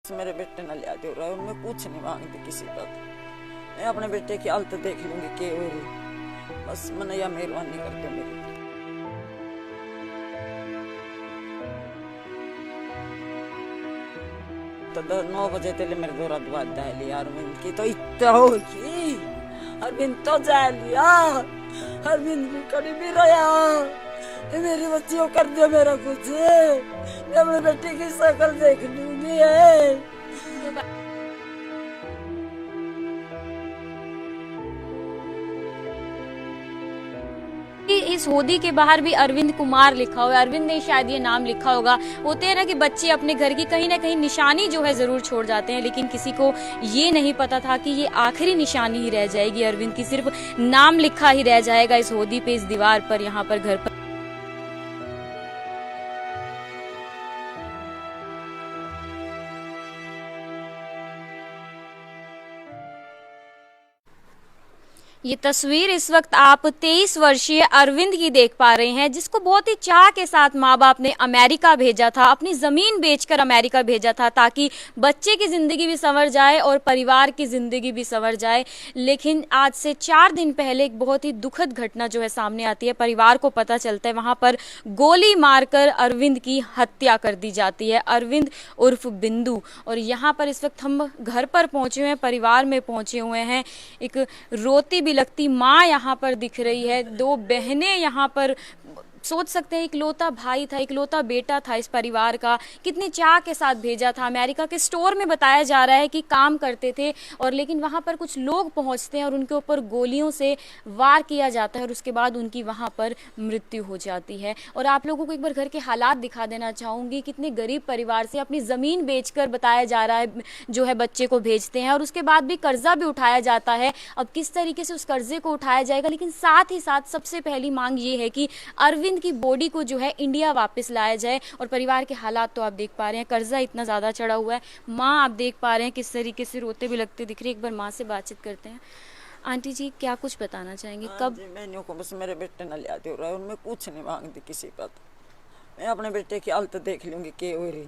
मेरे बेटे न लिया दे रहा है, मैं कुछ नहीं मांगती किसी का। मैं अपने बेटे की हालत देख लूंगी के हो रही, बस मैंने या मेहरबानी कर दो मेरी। तो 9 बजे तले मेरे दौरा दुआ लिया अरविंद की तो इतना होगी, अरविंद तो जा लिया, अरविंद भी कभी भी रहा, मेरी बच्चियों कर दे मेरा कुछ, मैं अपने बेटे की शक्ल देख लूंगी है। इस होदी के बाहर भी अरविंद कुमार लिखा हुआ है, अरविंद ने शायद ये नाम लिखा होगा। होते हैं ना कि बच्चे अपने घर की कहीं ना कहीं निशानी जो है जरूर छोड़ जाते हैं, लेकिन किसी को ये नहीं पता था कि ये आखिरी निशानी ही रह जाएगी अरविंद की, सिर्फ नाम लिखा ही रह जाएगा इस होदी पे, इस दीवार पर, यहाँ पर घर पर। ये तस्वीर इस वक्त आप 23 वर्षीय अरविंद की देख पा रहे हैं, जिसको बहुत ही चाह के साथ माँ बाप ने अमेरिका भेजा था, अपनी ज़मीन बेचकर अमेरिका भेजा था ताकि बच्चे की ज़िंदगी भी संवर जाए और परिवार की ज़िंदगी भी संवर जाए। लेकिन आज से 4 दिन पहले एक बहुत ही दुखद घटना जो है सामने आती है। परिवार को पता चलता है वहाँ पर गोली मारकर अरविंद की हत्या कर दी जाती है, अरविंद उर्फ बिंदु। और यहाँ पर इस वक्त हम घर पर पहुँचे हुए हैं, परिवार में पहुँचे हुए हैं। एक रोती लगती माँ यहाँ पर दिख रही है, 2 बहनें यहाँ पर, सोच सकते हैं इकलौता भाई था, इकलौता बेटा था इस परिवार का, कितनी चाह के साथ भेजा था। अमेरिका के स्टोर में बताया जा रहा है कि काम करते थे, और लेकिन वहाँ पर कुछ लोग पहुँचते हैं और उनके ऊपर गोलियों से वार किया जाता है और उसके बाद उनकी वहाँ पर मृत्यु हो जाती है। और आप लोगों को एक बार घर के हालात दिखा देना चाहूँगी, कितने गरीब परिवार से अपनी ज़मीन बेचकर बताया जा रहा है जो है बच्चे को भेजते हैं, और उसके बाद भी कर्जा भी उठाया जाता है। अब किस तरीके से उस कर्जे को उठाया जाएगा, लेकिन साथ ही साथ सबसे पहली मांग ये है कि अरविंद की बॉडी को जो है इंडिया वापस लाया जाए। और परिवार के हालात तो आप देख पा रहे हैं, कर्जा इतना ज्यादा चढ़ा हुआ है। माँ आप देख पा रहे हैं किस तरीके से रोते भी लगते दिख रही है। एक बार माँ से बातचीत करते हैं। आंटी जी, क्या कुछ बताना चाहेंगे? कब मैंने को बस मेरे बेटे न लिया दे रहा है, मैं कुछ नहीं मांगती किसी का। मैं अपने बेटे की हालत देख लूंगी के हो रही,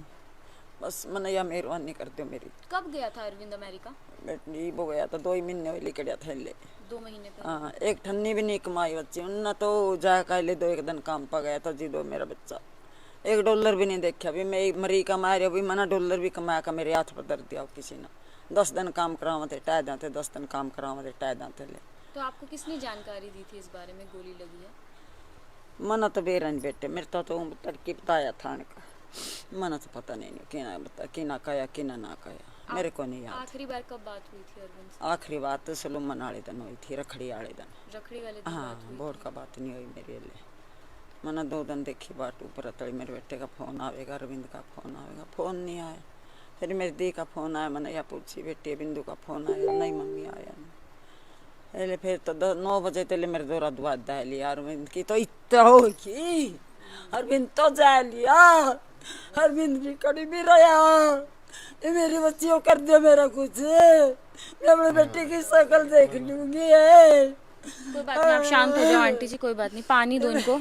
बस मैंने या मेहरबानी कर दो मेरी। कब गया था अरविंद अमेरिका? बेटी वो गया था 2 ही महीने हुए लेके गया था। 2 महीने पहले। हाँ, एक ठन्नी भी नहीं कमाई बच्ची उन्ना, तो जा कहले 2 दिन काम पा गया था जी। 2 मेरा बच्चा $1 भी नहीं देखा भी, मैं मरी कमा रही अभी, मना $1 भी कमाया का मेरे हाथ पर दर्द दिया किसी ने। 10 दिन काम करावते टाय दाते, 10 दिन काम करावते टाय दाते ले। तो आपको किसने जानकारी दी थी इस बारे में, गोली लगी है? मना तो बेरन बेटे मेरे तो तड़की बताया था का, मना तो पता नहीं कि ना बता कि ना कहा कि ना कहा, मेरे को नहीं याद। आखिरी बार कब बात हुई थी अरविंद से? आखिरी बात तो सलूमन वाले दिन हुई थी, रखड़ी वाले दिन। रखड़ी वाले दिन? हाँ, बोर्ड का बात नहीं हुई मेरे लिए। मैंने 2 दिन देखी बात ऊपर तड़ी, मेरे बेटे का फोन आवेगा, अरविंद का फोन आवेगा, फोन नहीं आया। फिर मेरी दी का फोन आया, मैंने या पूछी बेटी बिंदु का फोन आया, नहीं मम्मी आया नहीं। फिर तो 9 बजे तले मेरे दौरा दुआ लिया अरविंद की तो इतना होगी, अरविंद तो जा लिया, अरविंद भी कभी भी रहा, मेरी बच्चियों कर दे मेरा कुछ, मैं अपने बेटे की शक्ल देख लूंगी है। कोई बात नहीं, आप शांत हो जाओ आंटी जी, कोई बात नहीं, पानी दो इनको।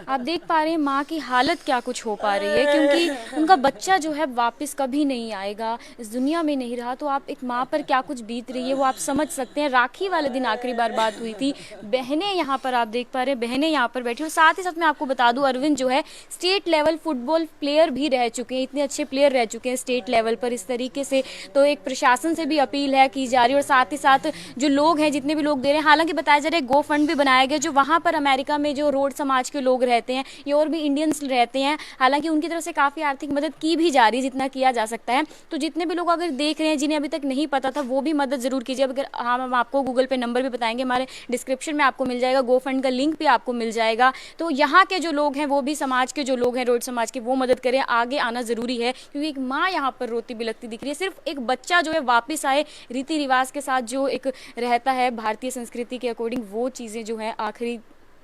आप देख पा रहे हैं माँ की हालत क्या कुछ हो पा रही है, क्योंकि उनका बच्चा जो है वापस कभी नहीं आएगा, इस दुनिया में नहीं रहा। तो आप एक माँ पर क्या कुछ बीत रही है वो आप समझ सकते हैं। राखी वाले दिन आखिरी बार बात हुई थी। बहनें यहाँ पर आप देख पा रहे हैं, बहनें यहाँ पर बैठी। और साथ ही साथ मैं आपको बता दूं, अरविंद जो है स्टेट लेवल फुटबॉल प्लेयर भी रह चुके हैं, इतने अच्छे प्लेयर रह चुके हैं स्टेट लेवल पर इस तरीके से। तो एक प्रशासन से भी अपील है की जा रही है, और साथ ही साथ जो लोग हैं, जितने भी लोग दे रहे हैं, हालांकि बताया जा रहा है गो फंड भी बनाया गया जो वहां पर अमेरिका में जो रोड समाज के लोग रहते हैं या और भी इंडियंस रहते हैं, हालांकि उनकी तरफ से काफी आर्थिक मदद की भी जा रही है जितना किया जा सकता है। तो जितने भी लोग अगर देख रहे हैं जिन्हें अभी तक नहीं पता था, वो भी मदद जरूर कीजिए। अगर हम आपको गूगल पे नंबर भी बताएंगे, हमारे डिस्क्रिप्शन में आपको मिल जाएगा, गो फंड का लिंक भी आपको मिल जाएगा। तो यहाँ के जो लोग हैं, वो भी समाज के जो लोग हैं, रोड समाज के, वो मदद करें। आगे आना जरूरी है, क्योंकि एक माँ यहाँ पर रोती बिलखती दिख रही है। सिर्फ एक बच्चा जो है वापिस आए, रीति रिवाज के साथ जो एक रहता है भारतीय संस्कृति के अकॉर्डिंग, वो चीजें जो है आखिरी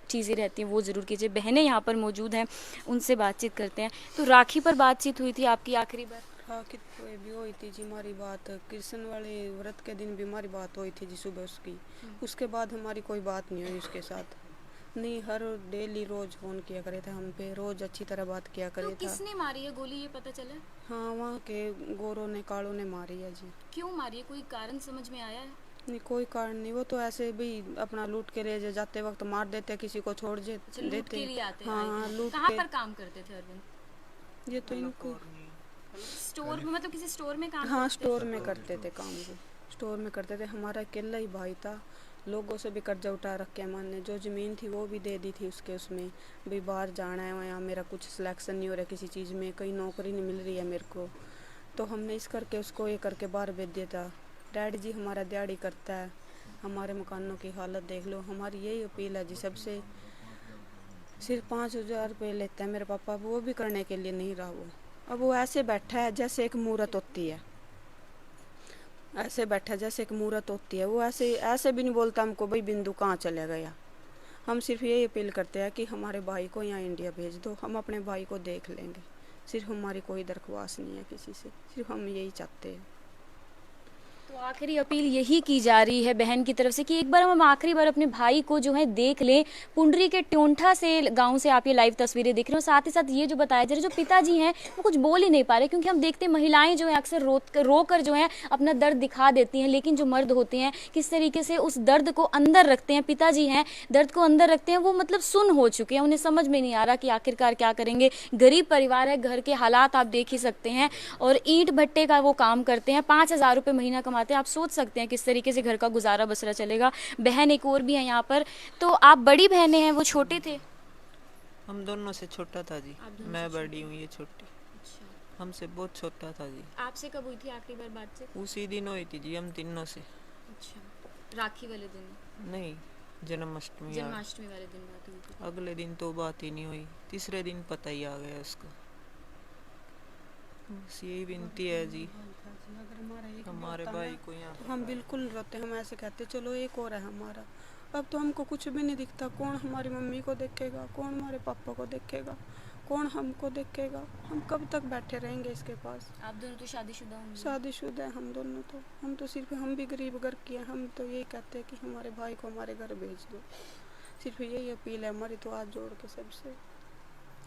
चीज़ें रहती हैं वो ज़रूर कीजिए। बहनें यहाँ पर मौजूद हैं, उनसे बातचीत करते हैं। तो राखी पर बातचीत हुई थी आपकी आखिरी बार? राखी भी हुई थी जी हमारी बात, कृष्ण वाले व्रत के दिन भी हमारी बात हुई थी जी सुबह उसकी। उसके बाद हमारी कोई बात नहीं हुई उसके साथ। नहीं, हर डेली रोज फोन किया करे थे हम पे, रोज अच्छी तरह बात किया तो करे था। किसने मारी है गोली, ये पता चला? हाँ, वहाँ के गोरों ने, कालों ने मारी है जी। क्यों मारी है, कोई कारण समझ में आया है? नहीं, कोई कारण नहीं, वो तो ऐसे भी अपना लूट के ले जाते वक्त मार देते, किसी को छोड़ अच्छा, लूट देते। के लिए आते हाँ आए हाँ, थे। लूट कहाँ के। पर काम करते थे अरविंद? ये तो इनको स्टोर में, मतलब किसी स्टोर में काम हाँ, करते स्टोर में करते थे काम, वो स्टोर में करते थे। हमारा अकेला ही भाई था, लोगों से भी कर्जा उठा रखे अमन ने, जो ज़मीन थी वो भी दे दी थी उसके, उसमें भी बाहर जाना है, यहाँ मेरा कुछ सिलेक्शन नहीं हो रहा किसी चीज़ में, कहीं नौकरी नहीं मिल रही है मेरे को, तो हमने इस करके उसको ये करके बाहर भेज दिया था। डैडी जी हमारा दिहाड़ी करता है, हमारे मकानों की हालत देख लो। हमारी यही अपील है जी सबसे, सिर्फ 5,000 रुपये लेता है मेरे पापा, वो भी करने के लिए नहीं रहा वो। अब वो ऐसे बैठा है जैसे एक मूरत होती है, ऐसे बैठा है जैसे एक मूरत होती है। वो ऐसे ऐसे भी नहीं बोलता हमको भाई बिंदु कहाँ चला गया। हम सिर्फ यही अपील करते हैं कि हमारे भाई को यहाँ इंडिया भेज दो, हम अपने भाई को देख लेंगे। सिर्फ हमारी कोई दरख्वास्त नहीं है किसी से, सिर्फ हम यही चाहते हैं। तो आखिरी अपील यही की जा रही है बहन की तरफ से कि एक बार हम आखिरी बार अपने भाई को जो है देख लें। पुंडरी के ट्योंठा से गांव से आप ये लाइव तस्वीरें देख रहे हो। साथ ही साथ ये जो बताया जा रहा है, जो पिताजी हैं वो कुछ बोल ही नहीं पा रहे, क्योंकि हम देखते हैं महिलाएं जो है अक्सर रोकर जो है अपना दर्द दिखा देती हैं, लेकिन जो मर्द होते हैं किस तरीके से उस दर्द को अंदर रखते हैं, पिताजी हैं दर्द को अंदर रखते हैं, वो मतलब सुन हो चुके हैं, उन्हें समझ में नहीं आ रहा कि आखिरकार क्या करेंगे। गरीब परिवार है, घर के हालात आप देख ही सकते हैं, और ईंट भट्टे का वो काम करते हैं, 5,000 रुपये महीना कमाते हैं। आप सोच सकते हैं किस तरीके से घर का गुजारा बसरा चलेगा। बहन एक और भी है यहाँ पर। तो आप बड़ी बहनें हैं, वो छोटे थे? हम दोनों से छोटा था जी, मैं बड़ी हूँ, ये छोटी, अच्छा, हमसे बहुत छोटा था जी। आपसे कब हुई थी आखिरी बार बात से? उसी दिन हुई थी जी, हम तीनों से। अच्छा, राखी वाले दिन, नहीं, जन्माष्टमी जन्माष्टमी वाले दिन बात हुई थी। अगले दिन तो बात ही नहीं हुई, तीसरे दिन पता ही आ गया उसको। बस यही विनती है जी, अगर हमारा एक हमारे होता भाई ना, को यहाँ तो हम बिल्कुल रोते, हम ऐसे कहते चलो एक और है हमारा। अब तो हमको कुछ भी नहीं दिखता, कौन हमारी मम्मी को देखेगा, कौन हमारे पापा को देखेगा, कौन हमको देखेगा। हम कब तक बैठे रहेंगे इसके पास। आप दोनों तो शादीशुदा होंगे? शादीशुदा है हम दोनों तो, हम तो सिर्फ, हम भी गरीब घर के हैं, हम तो यही कहते हैं कि हमारे भाई को हमारे घर भेज दो। सिर्फ यही अपील है हमारी, तो हाथ जोड़ के सबसे,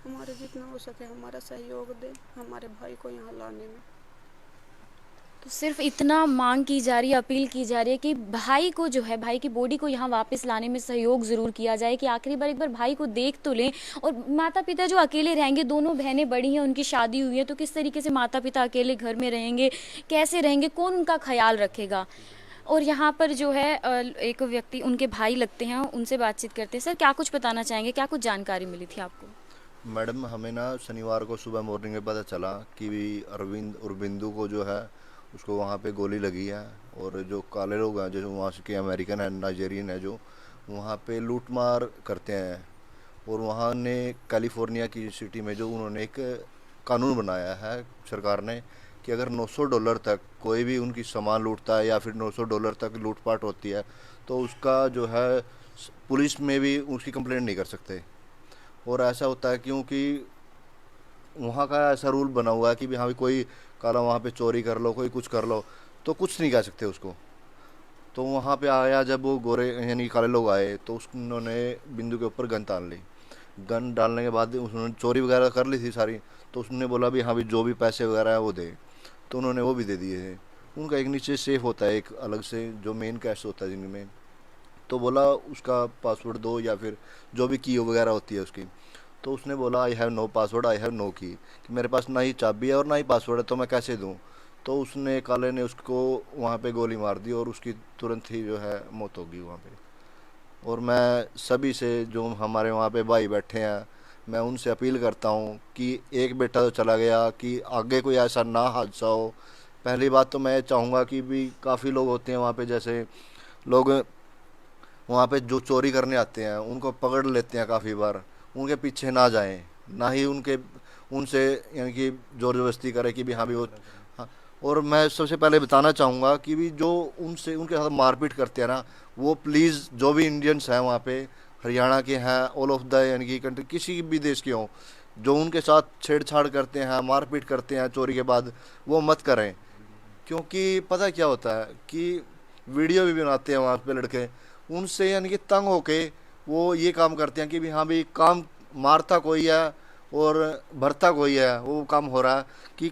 हमारे जितना हो सके हमारा सहयोग दे हमारे भाई को यहाँ लाने में। तो सिर्फ इतना मांग की जा रही है, अपील की जा रही है कि भाई को जो है, भाई की बॉडी को यहाँ वापस लाने में सहयोग ज़रूर किया जाए, कि आखिरी बार एक बार भाई को देख तो लें। और माता पिता जो अकेले रहेंगे, दोनों बहनें बड़ी हैं, उनकी शादी हुई है, तो किस तरीके से माता पिता अकेले घर में रहेंगे, कैसे रहेंगे, कौन उनका ख्याल रखेगा। और यहाँ पर जो है एक व्यक्ति, उनके भाई लगते हैं, उनसे बातचीत करते हैं। सर, क्या कुछ बताना चाहेंगे, क्या कुछ जानकारी मिली थी आपको? मैडम, हमें ना शनिवार को सुबह मॉर्निंग में पता चला कि भी अरविंद और बिंदु को जो है उसको वहाँ पे गोली लगी है, और जो काले लोग हैं जो वहाँ के अमेरिकन है, नाइजेरियन है, जो वहाँ पे लूट मार करते हैं। और वहाँ ने कैलिफोर्निया की सिटी में जो उन्होंने एक कानून बनाया है सरकार ने कि अगर $900 तक कोई भी उनकी सामान लूटता है या फिर $900 तक लूटपाट होती है तो उसका जो है पुलिस में भी उसकी कंप्लेंट नहीं कर सकते। और ऐसा होता है क्योंकि वहाँ का ऐसा रूल बना हुआ है कि भी हाँ भी कोई काला वहाँ पे चोरी कर लो, कोई कुछ कर लो तो कुछ नहीं कह सकते उसको। तो वहाँ पे आया जब वो गोरे यानी काले लोग आए तो उन्होंने बिंदु के ऊपर गन तान ली। गन डालने के बाद उन्होंने चोरी वगैरह कर ली थी सारी, तो उसने बोला भी हाँ भी जो भी पैसे वगैरह है वो दे, तो उन्होंने वो भी दे दिए थे। उनका एक नीचे सेफ होता है एक अलग से जो मेन कैश होता है जिनमें, तो बोला उसका पासवर्ड दो या फिर जो भी की वगैरह होती है उसकी। तो उसने बोला I have no password, I have no key, कि मेरे पास ना ही चाबी है और ना ही पासवर्ड है, तो मैं कैसे दूं। तो उसने काले ने उसको वहाँ पे गोली मार दी और उसकी तुरंत ही जो है मौत हो गई वहाँ पे। और मैं सभी से जो हमारे वहाँ पे भाई बैठे हैं, मैं उनसे अपील करता हूँ कि एक बेटा तो चला गया, कि आगे कोई ऐसा ना हादसा हो। पहली बात तो मैं चाहूँगा कि भी काफ़ी लोग होते हैं वहाँ पे, जैसे लोग वहाँ पे जो चोरी करने आते हैं उनको पकड़ लेते हैं काफ़ी बार, उनके पीछे ना जाएं, ना ही उनसे यानी कि ज़ोर ज़बरदस्ती करें कि भी हाँ भी वो हाँ। और मैं सबसे पहले बताना चाहूँगा कि भी जो उनसे उनके साथ मारपीट करते हैं ना, वो प्लीज़ जो भी इंडियंस हैं वहाँ पे, हरियाणा के हैं, ऑल ऑफ द यानी कि कंट्री, किसी भी देश के हों, जो उनके साथ छेड़छाड़ करते हैं, मारपीट करते हैं चोरी के बाद, वो मत करें। क्योंकि पता क्या होता है कि वीडियो भी बनाते हैं वहाँ पे लड़के, उनसे यानी कि तंग होके वो ये काम करते हैं कि भी हाँ भी काम मारता कोई है और भरता कोई है, वो काम हो रहा है कि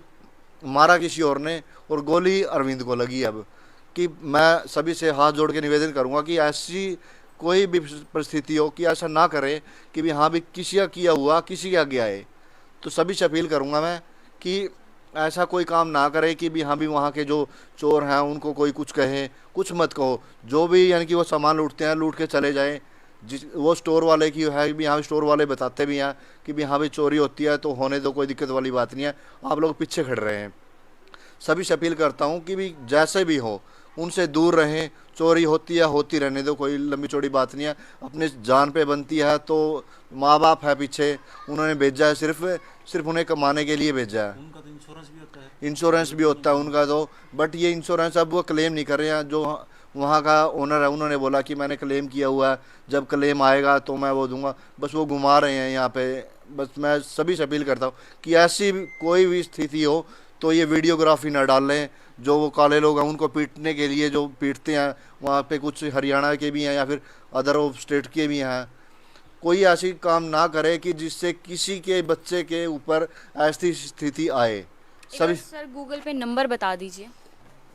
मारा किसी और ने और गोली अरविंद को लगी। अब कि मैं सभी से हाथ जोड़ के निवेदन करूंगा कि ऐसी कोई भी परिस्थिति हो कि ऐसा ना करे कि भी हाँ भी किसी का किया हुआ किसी के आगे आए। तो सभी से अपील करूंगा मैं कि ऐसा कोई काम ना करे कि भी हाँ भी वहाँ के जो चोर हैं उनको कोई कुछ कहे, कुछ मत कहो। जो भी यानी कि वो सामान लूटते हैं लूट के चले जाएं। जिस वो स्टोर वाले की है भी हाँ, स्टोर वाले बताते भी हैं कि भी हाँ भी चोरी होती है तो होने दो, कोई दिक्कत वाली बात नहीं है, आप लोग पीछे खड़ रहे हैं। सभी से अपील करता हूँ कि भी जैसे भी हो उनसे दूर रहें। चोरी होती है होती रहने दो, कोई लंबी चौड़ी बात नहीं है। अपने जान पे बनती है तो माँ बाप है पीछे, उन्होंने भेजा है, सिर्फ उन्हें कमाने के लिए भेजा है। उनका तो इंश्योरेंस भी होता है। इंश्योरेंस भी होता है उनका तो, बट ये इंश्योरेंस अब वो क्लेम नहीं कर रहे हैं। जो वहाँ का ओनर है उन्होंने बोला कि मैंने क्लेम किया हुआ है, जब क्लेम आएगा तो मैं वो दूंगा। बस वो घुमा रहे हैं यहाँ पे। बस मैं सभी से अपील करता हूँ कि ऐसी कोई भी स्थिति हो तो ये वीडियोग्राफी ना डालें। जो वो काले लोग हैं उनको पीटने के लिए जो पीटते हैं, वहाँ पे कुछ हरियाणा के भी हैं या फिर अदर स्टेट के भी हैं, कोई ऐसी काम ना करे कि जिससे किसी के बच्चे के ऊपर ऐसी स्थिति आए। सभी सर गूगल पे नंबर बता दीजिए।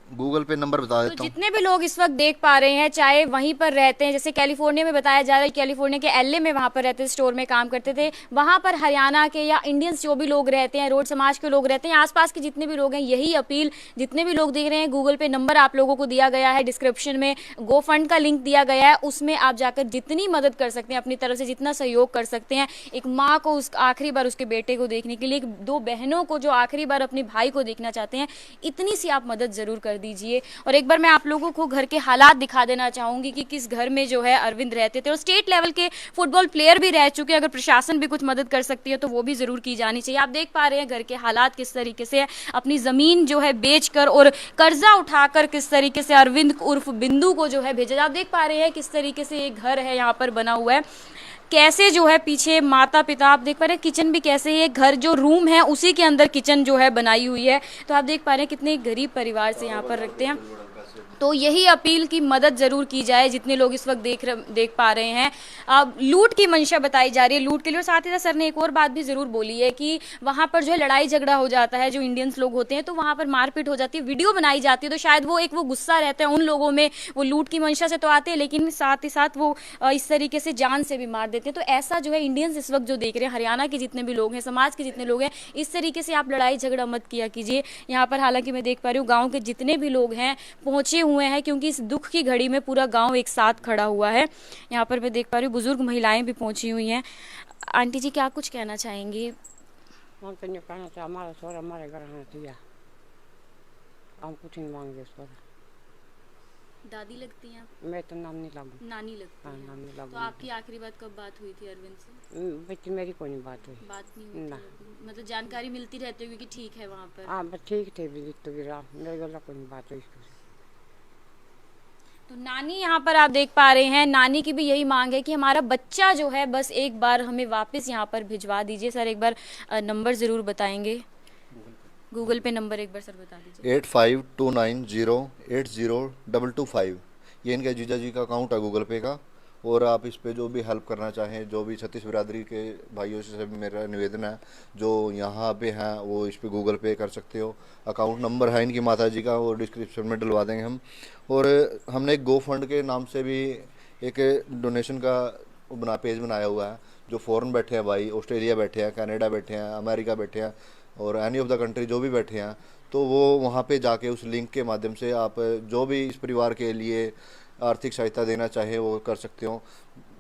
गूगल पे नंबर बता तो देता हूँ। जितने भी लोग इस वक्त देख पा रहे हैं, चाहे वहीं पर रहते हैं, जैसे कैलिफोर्निया में बताया जा रहा है, कैलिफोर्निया के एलए में वहाँ पर रहते थे, स्टोर में काम करते थे, वहाँ पर हरियाणा के या इंडियंस जो भी लोग रहते हैं, रोड समाज के लोग रहते हैं, आसपास के जितने भी लोग हैं, यही अपील जितने भी लोग देख रहे हैं, गूगल पे नंबर आप लोगों को दिया गया है, डिस्क्रिप्शन में गो फंड का लिंक दिया गया है, उसमें आप जाकर जितनी मदद कर सकते हैं, अपनी तरफ से जितना सहयोग कर सकते हैं, एक माँ को उस आखिरी बार उसके बेटे को देखने के लिए, दो बहनों को जो आखिरी बार अपने भाई को देखना चाहते हैं, इतनी सी आप मदद जरूर कर दीजिए। और एक बार मैं आप लोगों को घर के हालात दिखा देना चाहूंगी कि किस घर में जो है अरविंद रहते थे, और स्टेट लेवल के फुटबॉल प्लेयर भी रह चुके हैं। अगर प्रशासन भी कुछ मदद कर सकती है तो वो भी जरूर की जानी चाहिए। आप देख पा रहे हैं घर के हालात किस तरीके से, अपनी जमीन जो है बेचकर और कर्जा उठाकर किस तरीके से अरविंद उर्फ बिंदु को जो है भेजा। आप देख पा रहे हैं किस तरीके से एक घर है यहाँ पर बना हुआ है, कैसे जो है पीछे माता पिता, आप देख पा रहे हैं किचन भी कैसे है, घर जो रूम है उसी के अंदर किचन जो है बनाई हुई है। तो आप देख पा रहे हैं कितने गरीब परिवार से यहाँ पर रखते हैं। तो यही अपील की मदद जरूर की जाए जितने लोग इस वक्त देख पा रहे हैं। अब लूट की मंशा बताई जा रही है, लूट के लिए। और साथ ही साथ सर ने एक और बात भी जरूर बोली है कि वहाँ पर जो है लड़ाई झगड़ा हो जाता है, जो इंडियंस लोग होते हैं तो वहाँ पर मारपीट हो जाती है, वीडियो बनाई जाती है, तो शायद वो गुस्सा रहता है उन लोगों में, वो लूट की मंशा से तो आते हैं लेकिन साथ ही साथ वो इस तरीके से जान से भी मार देते हैं। तो ऐसा जो है इंडियंस इस वक्त जो देख रहे हैं, हरियाणा के जितने भी लोग हैं, समाज के जितने लोग हैं, इस तरीके से आप लड़ाई झगड़ा मत किया कीजिए। यहाँ पर हालांकि मैं देख पा रही हूँ गाँव के जितने भी लोग हैं पहुंचे हुए हैं, क्योंकि इस दुख की घड़ी में पूरा गांव एक साथ खड़ा हुआ है। यहाँ पर मैं देख पा रही हूँ बुजुर्ग महिलाएं भी पहुंची हुई हैं। आंटी जी क्या कुछ कहना चाहेंगी? हम तो नहीं कहना चाहे, हमारा छोरा हमारे घर में दिया, हम कुछ नहीं मांगे उसको। दादी लगती हैं? मैं तो नाम नहीं लागू। नानी लगती हाँ, हैं। नाम नहीं लागू। तो आपकी आखिरी बात कब बात हुई थी अरविंद से? बच्ची मेरी कोई नहीं बात हुई। बात नहीं हुई ना। थी? मतलब जानकारी मिलती रहती होगी कि ठीक है वहाँ पर? हाँ बस ठीक थे, भी तो गिरा मेरे गला कोई नहीं बात हुई इसको। तो नानी यहाँ पर आप देख पा रहे हैं, नानी की भी यही मांग है कि हमारा बच्चा जो है बस एक बार हमें वापस यहाँ पर भिजवा दीजिए। सर एक बार नंबर ज़रूर बताएंगे, गूगल पे नंबर एक बार सर बता दीजिए। 8529080225 ये इनके जीजा जी का अकाउंट है गूगल पे का। और आप इस पे जो भी हेल्प करना चाहें, जो भी छत्तीस बिरादरी के भाइयों से मेरा निवेदन है, जो यहाँ पे हैं वो इस पे गूगल पे कर सकते हो। अकाउंट नंबर है इनकी माता जी का, वो डिस्क्रिप्शन में डलवा देंगे हम। और हमने एक गो फंड के नाम से भी एक डोनेशन का पेज बनाया हुआ है। जो फ़ॉरेन बैठे हैं भाई, ऑस्ट्रेलिया बैठे हैं, कनाडा बैठे हैं, अमेरिका बैठे हैं और एनी ऑफ द कंट्री जो भी बैठे हैं, तो वो वहाँ पे जाके उस लिंक के माध्यम से आप जो भी इस परिवार के लिए आर्थिक सहायता देना चाहे वो कर सकते हो।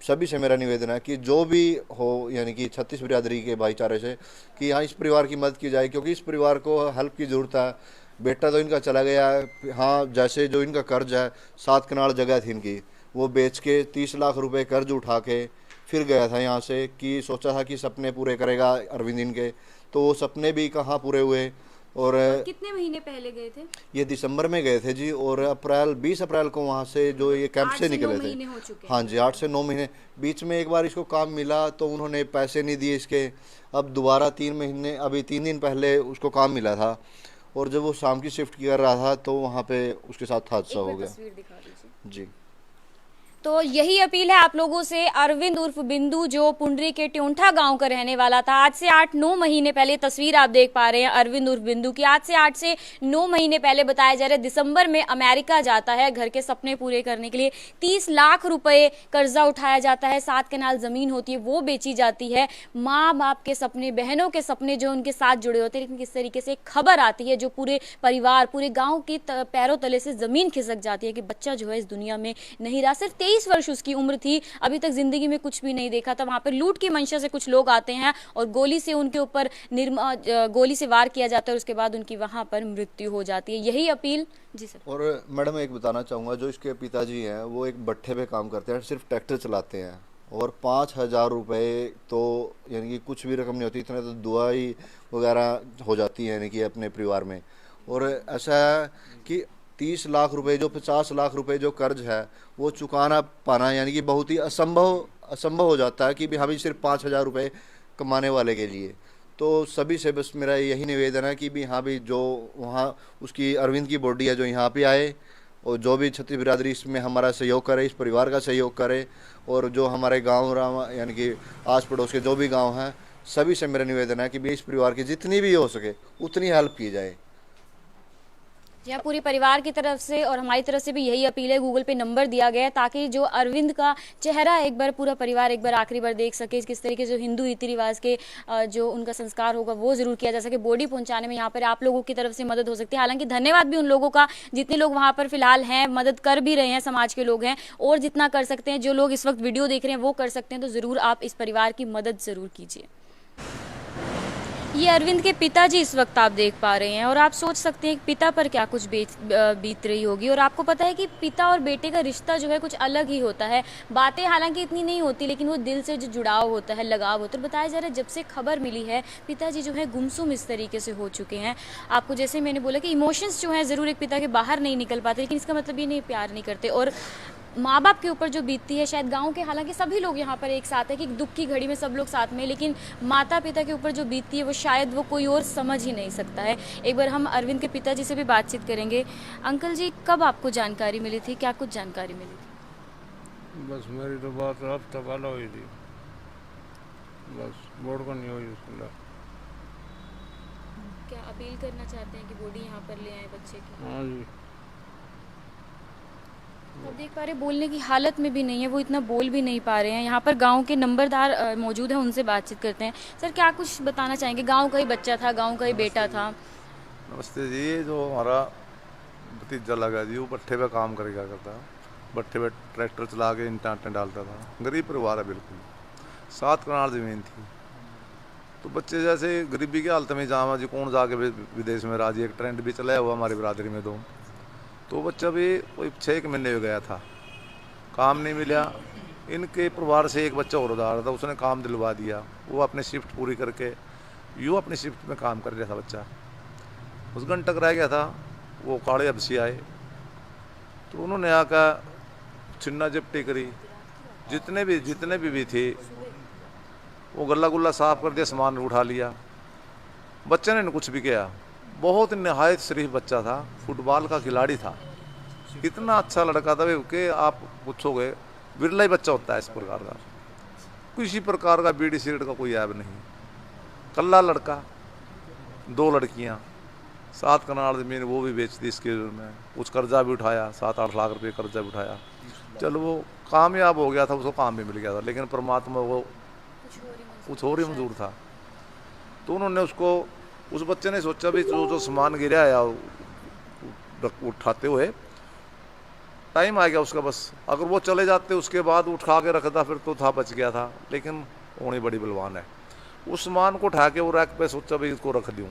सभी से मेरा निवेदन है कि जो भी हो, यानी कि छत्तीस बिरादरी के भाईचारे से, कि हाँ इस परिवार की मदद की जाए, क्योंकि इस परिवार को हेल्प की ज़रूरत है। बेटा तो इनका चला गया है, हाँ जैसे जो इनका कर्ज है, 7 कनाल जगह थी इनकी, वो बेच के 30 लाख रुपए कर्ज उठा के फिर गया था यहाँ से, कि सोचा था कि सपने पूरे करेगा अरविंद इनके, तो वो सपने भी कहाँ पूरे हुए। और कितने महीने पहले गए थे? ये दिसंबर में गए थे जी, और 20 अप्रैल को वहाँ से जो ये कैंप से निकले थे। हाँ जी, 8 से 9 महीने। बीच में एक बार इसको काम मिला तो उन्होंने पैसे नहीं दिए इसके। अब दोबारा 3 महीने, अभी 3 दिन पहले उसको काम मिला था, और जब वो शाम की शिफ्ट कर रहा था तो वहाँ पे उसके साथ हादसा हो गया। तस्वीर दिखा दीजिए जी। तो यही अपील है आप लोगों से। अरविंद उर्फ बिंदु जो पुंडरी के ट्योंठा गांव का रहने वाला था, आज से 8-9 महीने पहले तस्वीर आप देख पा रहे हैं अरविंद उर्फ बिंदु की। आज से 8 से 9 महीने पहले बताया जा रहा है दिसंबर में अमेरिका जाता है घर के सपने पूरे करने के लिए। 30 लाख रुपए कर्जा उठाया जाता है, 7 कनाल जमीन होती है वो बेची जाती है। माँ बाप के सपने, बहनों के सपने जो उनके साथ जुड़े होते हैं, लेकिन किस तरीके से खबर आती है जो पूरे परिवार, पूरे गाँव के पैरों तले से जमीन खिसक जाती है कि बच्चा जो है इस दुनिया में नहीं रहा। सिर्फ 23 वर्ष उसकी उम्र थी, अभी तक जिंदगी में कुछ भी नहीं देखा था। वहां पर लूट की मंशा से कुछ लोग आते हैं और गोली से उनके ऊपर गोली से वार किया जाता है और उसके बाद उनकी वहां पर मृत्यु हो जाती है। यही अपील। जी सर। और मैडम एक बताना चाहूँगा, जो इसके पिताजी हैं वो एक भट्ठे पे काम करते हैं, सिर्फ ट्रैक्टर चलाते हैं, और 5,000 रुपये तो यानी कि कुछ भी रकम नहीं होती, इतने तो दुआई वगैरह हो जाती है यानी कि अपने परिवार में। और ऐसा है कि 30 लाख रुपए, जो 50 लाख रुपए जो कर्ज है वो चुकाना पाना यानी कि बहुत ही असंभव हो जाता है कि भी हम सिर्फ 5,000 रुपये कमाने वाले के लिए। तो सभी से बस मेरा यही निवेदन है कि भी हाँ भी जो वहाँ उसकी अरविंद की बॉडी है जो यहाँ पे आए, और जो भी क्षत्रिय बिरादरी इसमें हमारा सहयोग करे, इस परिवार का सहयोग करे, और जो हमारे गाँव यानी कि आस पड़ोस के जो भी गाँव हैं सभी से मेरा निवेदन है कि भी इस परिवार की जितनी भी हो सके उतनी हेल्प की जाए। जी हाँ, पूरे परिवार की तरफ से और हमारी तरफ से भी यही अपील है। गूगल पे नंबर दिया गया है ताकि जो अरविंद का चेहरा एक बार पूरा परिवार एक बार आखिरी बार देख सके, किस तरीके से जो हिंदू रीति रिवाज के जो उनका संस्कार होगा वो जरूर किया जा सके। बॉडी पहुंचाने में यहाँ पर आप लोगों की तरफ से मदद हो सकती है। हालांकि धन्यवाद भी उन लोगों का जितने लोग वहाँ पर फिलहाल हैं, मदद कर भी रहे हैं, समाज के लोग हैं, और जितना कर सकते हैं, जो लोग इस वक्त वीडियो देख रहे हैं वो कर सकते हैं, तो जरूर आप इस परिवार की मदद जरूर कीजिए। ये अरविंद के पिताजी इस वक्त आप देख पा रहे हैं और आप सोच सकते हैं कि पिता पर क्या कुछ बीत रही होगी। और आपको पता है कि पिता और बेटे का रिश्ता जो है कुछ अलग ही होता है। बातें हालांकि इतनी नहीं होती, लेकिन वो दिल से जो जुड़ाव होता है, लगाव होता है। बताया जा रहा है जब से खबर मिली है पिताजी जो है गुमसुम इस तरीके से हो चुके हैं। आपको जैसे मैंने बोला कि इमोशंस जो है ज़रूर एक पिता के बाहर नहीं निकल पाते, लेकिन इसका मतलब ये नहीं प्यार नहीं करते। और माँ बाप के ऊपर जो बीतती है, शायद गांव के हालांकि सभी लोग यहाँ पर एक साथ है कि दुख की घड़ी में सब लोग साथ में, लेकिन माता पिता के ऊपर जो बीतती है वो शायद वो कोई और समझ ही नहीं सकता है। एक बार हम अरविंद के पिताजी से भी बातचीत करेंगे। अंकल जी, कब आपको जानकारी मिली थी, क्या कुछ जानकारी मिली थी? बस मेरी तो बात हफ्ता पहले हुई थी, बस बोर्ड को नहीं हुई उसके लिए। क्या अपील करना चाहते हैं कि बॉडी यहाँ पर ले आए बच्चे की? हाँ जी। अब देख पा रहे बोलने की हालत में भी नहीं है, वो इतना बोल भी नहीं पा रहे हैं। यहाँ पर गांव के नंबरदार मौजूद हैं, उनसे बातचीत करते हैं। सर, क्या कुछ बताना चाहेंगे? गांव का ही बच्चा था, गांव का ही बेटा था। नमस्ते जी। जो हमारा भतीजा लगा जी, वो भट्ठे पे काम करेगा करता, भट्ठे पे ट्रैक्टर चला के ईंटें डालता था। गरीब परिवार है बिल्कुल, 7 कनाल ज़मीन थी। तो बच्चे जैसे गरीबी की हालत में जावा जी, कौन जाके विदेश में राजी, एक ट्रेंड भी चलाया हुआ हमारी बिरादरी में। तो बच्चा भी कोई 6 महीने हो गया था, काम नहीं मिला। इनके परिवार से एक बच्चा और उधार था, उसने काम दिलवा दिया। वो अपनी शिफ्ट पूरी करके यूँ अपनी शिफ्ट में काम कर रहा था बच्चा, उस घंटा रह गया था। वो काले हबसी आए तो उन्होंने आकर छिन्ना जपटी करी, जितने भी थे वो गला गुल्ला साफ कर दिया, सामान उठा लिया। बच्चे ने कुछ भी किया। बहुत नहायत शरीफ बच्चा था, फुटबॉल का खिलाड़ी था, इतना अच्छा लड़का था कि आप पूछोगे बिरला ही बच्चा होता है इस प्रकार का। किसी प्रकार का बीड़ी सिगरेट का कोई ऐब नहीं, कल्ला लड़का, 2 लड़कियां, 7 कनाल ज़मीन वो भी बेच दी इसके में। कुछ कर्जा भी उठाया, 7-8 लाख रुपये कर्जा भी उठाया। चलो वो कामयाब हो गया था, उसको काम भी मिल गया था, लेकिन परमात्मा वो कुछ और ही मंजूर था। तो उन्होंने उस बच्चे ने सोचा भी जो सामान गिरा या उठाते हुए टाइम आ गया उसका, बस अगर वो चले जाते उसके बाद उठा के रखता फिर तो था, बच गया था। लेकिन होनी बड़ी बलवान है, उस सामान को उठा के वो रैक पे सोचा भी इसको रख दूँ।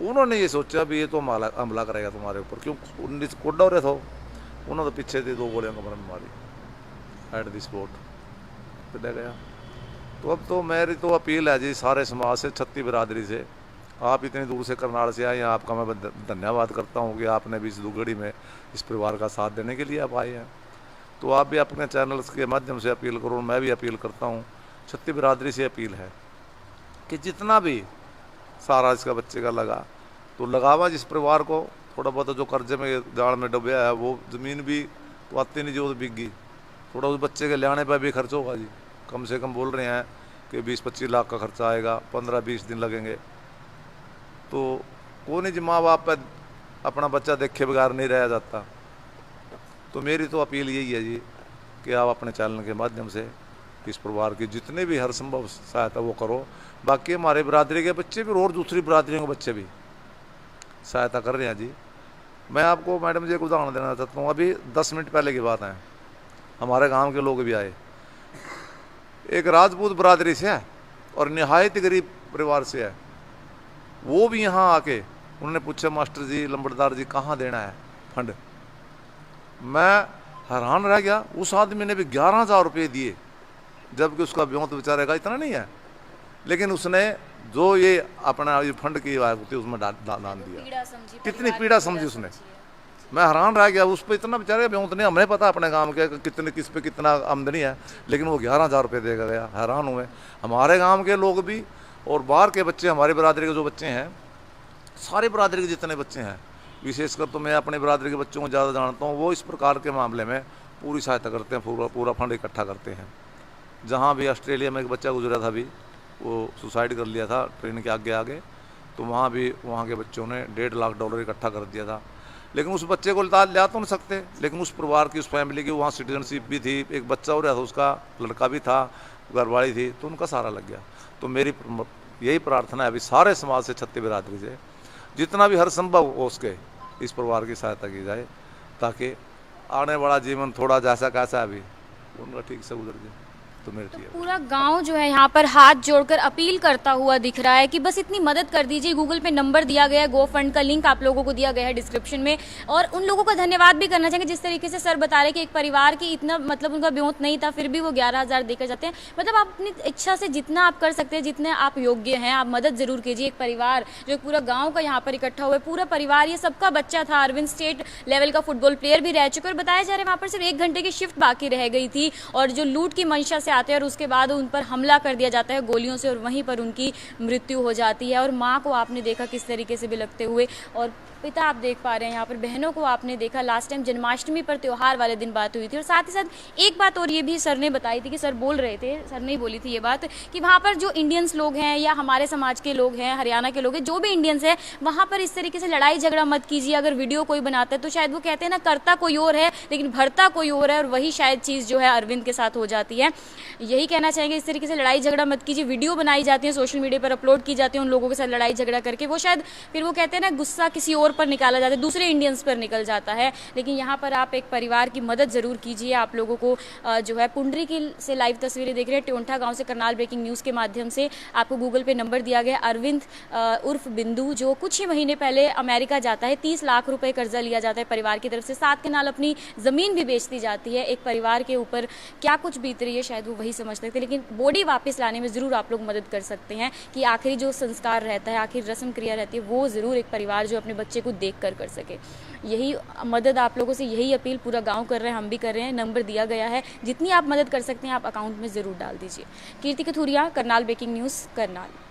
उन्होंने ये सोचा भी ये तो हमला करेगा तुम्हारे ऊपर, क्यों को डरे थे। उन्होंने तो पीछे से 2 गोलियां कमर में मारी, एट द स्पॉट पिटा गया। तो अब तो मेरी तो अपील है जी सारे समाज से, छत्ती बिरादरी से, आप इतनी दूर से करनाल से आए हैं, आपका मैं धन्यवाद करता हूँ कि आपने भी इस दुर्घड़ी में इस परिवार का साथ देने के लिए आप आए हैं। तो आप भी अपने चैनल्स के माध्यम से अपील करो, मैं भी अपील करता हूँ, छत्ती बिरादरी से अपील है कि जितना भी सारा इसका बच्चे का लगा तो लगावा जिस परिवार को। थोड़ा बहुत जो कर्जे में जाल में डूबया है वो ज़मीन भी तो आती नहीं जो बिक गई, थोड़ा उस बच्चे के लाने पर भी खर्च होगा जी, कम से कम बोल रहे हैं कि 20-25 लाख का खर्चा आएगा, 15-20 दिन लगेंगे। तो कौन ही जी माँ बाप पर अपना बच्चा देखे बगैर नहीं रह जाता। तो मेरी तो अपील यही है जी कि आप अपने चैनल के माध्यम से इस परिवार की जितने भी हर संभव सहायता वो करो। बाकी हमारे बिरादरी के बच्चे भी और दूसरी बिरादरियों के बच्चे भी सहायता कर रहे हैं जी। मैं आपको मैडम जी एक उदाहरण देना चाहता हूँ। अभी 10 मिनट पहले की बात है, हमारे गांव के लोग भी आए, एक राजपूत बिरादरी से है और निहायत गरीब परिवार से है। वो भी यहाँ आके उन्होंने पूछा मास्टर जी, लंबड़दार जी, कहाँ देना है फंड। मैं हैरान रह गया, उस आदमी ने भी 11,000 रुपये दिए, जबकि उसका ब्योंत बेचारे का इतना नहीं है, लेकिन उसने जो ये अपना ये फंड की होती है उसमें दान दिया। कितनी पीड़ा समझी उसने। मैं हैरान रह गया, उस पर इतना बेचारे ब्योंत नहीं, हमें पता अपने गांव के कितने किस पे कितना आमदनी है, लेकिन वो 11,000 रुपये देगा गया। हैरान हुए हमारे गांव के लोग भी और बाहर के बच्चे, हमारे बिरादरी के जो बच्चे हैं, सारे बिरादरी के जितने बच्चे हैं, विशेषकर तो मैं अपने बिरादरी के बच्चों को ज़्यादा जानता हूँ, वो इस प्रकार के मामले में पूरी सहायता करते हैं, पूरा फंड इकट्ठा करते हैं। जहाँ भी ऑस्ट्रेलिया में एक बच्चा गुजरा था, अभी वो सुसाइड कर लिया था ट्रेन के आगे, तो वहाँ भी वहाँ के बच्चों ने $1.5 लाख इकट्ठा कर दिया था। लेकिन उस बच्चे को ला तो नहीं सकते, लेकिन उस परिवार की, उस फैमिली की वहाँ सिटीजनशिप भी थी, एक बच्चा हो रहा था, उसका लड़का भी था, घरवाली थी, तो उनका सारा लग गया। तो मेरी यही प्रार्थना है अभी सारे समाज से, छत्ती बिरादरी से, जितना भी हर संभव हो उसके इस परिवार की सहायता की जाए, ताकि आने वाला जीवन थोड़ा जैसा कैसा अभी उनका ठीक से गुजर जाए। तो पूरा गांव जो है यहाँ पर हाथ जोड़कर अपील करता हुआ दिख रहा है कि बस इतनी मदद कर दीजिए। गूगल पे नंबर दिया गया है, गो फंड का लिंक आप लोगों को दिया गया है डिस्क्रिप्शन में। और उन लोगों का धन्यवाद भी करना चाहेंगे जिस तरीके से सर बता रहे हैं कि एक परिवार की इतना मतलब उनका ब्योंत नहीं था, फिर भी वो 11,000 देकर जाते हैं। मतलब आप अपनी इच्छा से जितना आप कर सकते हैं, जितने आप योग्य हैं, आप मदद जरूर कीजिए। एक परिवार जो पूरा गाँव का यहाँ पर इकट्ठा हुआ है, पूरा परिवार, ये सबका बच्चा था, अरविंद स्टेट लेवल का फुटबॉल प्लेयर भी रह चुका है। और बताया जा रहा है वहाँ पर सिर्फ 1 घंटे की शिफ्ट बाकी रह गई थी, और जो लूट की मंशा से आते हैं और उसके बाद उन पर हमला कर दिया जाता है गोलियों से, और वहीं पर उनकी मृत्यु हो जाती है। और माँ को आपने देखा किस तरीके से बिलखते हुए, और पिता आप देख पा रहे हैं यहाँ पर, बहनों को आपने देखा। लास्ट टाइम जन्माष्टमी पर त्योहार वाले दिन बात हुई थी। और साथ ही साथ एक बात और ये भी सर ने बताई थी कि सर बोल रहे थे, सर ने बोली थी ये बात कि वहाँ पर जो इंडियंस लोग हैं या हमारे समाज के लोग हैं, हरियाणा के लोग हैं, जो भी इंडियंस हैं, वहाँ पर इस तरीके से लड़ाई झगड़ा मत कीजिए। अगर वीडियो कोई बनाता है तो शायद वो कहते हैं ना, करता कोई और है लेकिन भरता कोई और है, और वही शायद चीज़ जो है अरविंद के साथ हो जाती है। यही कहना चाहेंगे, इस तरीके से लड़ाई झगड़ा मत कीजिए। वीडियो बनाई जाती है, सोशल मीडिया पर अपलोड की जाती है उन लोगों के साथ लड़ाई झगड़ा करके, वो शायद फिर वो कहते हैं ना, गुस्सा किसी और पर निकाला जाता है, दूसरे इंडियंस पर निकल जाता है। लेकिन यहाँ पर आप एक परिवार की मदद जरूर कीजिए। आप लोगों को जो है पुंडरी की से लाइव तस्वीरें देख रहे हैं, ट्योंठा गांव से करनाल ब्रेकिंग न्यूज़ के माध्यम से। आपको गूगल पे नंबर दिया गया, अरविंद उर्फ बिंदु, जो कुछ ही महीने पहले अमेरिका जाता है। 30 लाख रुपए कर्जा लिया जाता है परिवार की तरफ से, साथ के नाल अपनी ज़मीन भी बेच दी जाती है। एक परिवार के ऊपर क्या कुछ बीत रही है शायद वो वही समझ सकते हैं, लेकिन बॉडी वापस लाने में ज़रूर आप लोग मदद कर सकते हैं कि आखिरी जो संस्कार रहता है, आखिर रस्म क्रिया रहती है, वो ज़रूर एक परिवार जो अपने बच्चे को देख कर सके। यही मदद आप लोगों से, यही अपील पूरा गांव कर रहे हैं, हम भी कर रहे हैं। नंबर दिया गया है, जितनी आप मदद कर सकते हैं आप अकाउंट में ज़रूर डाल दीजिए। कीर्ति कथूरिया, करनाल ब्रेकिंग न्यूज़, करनाल।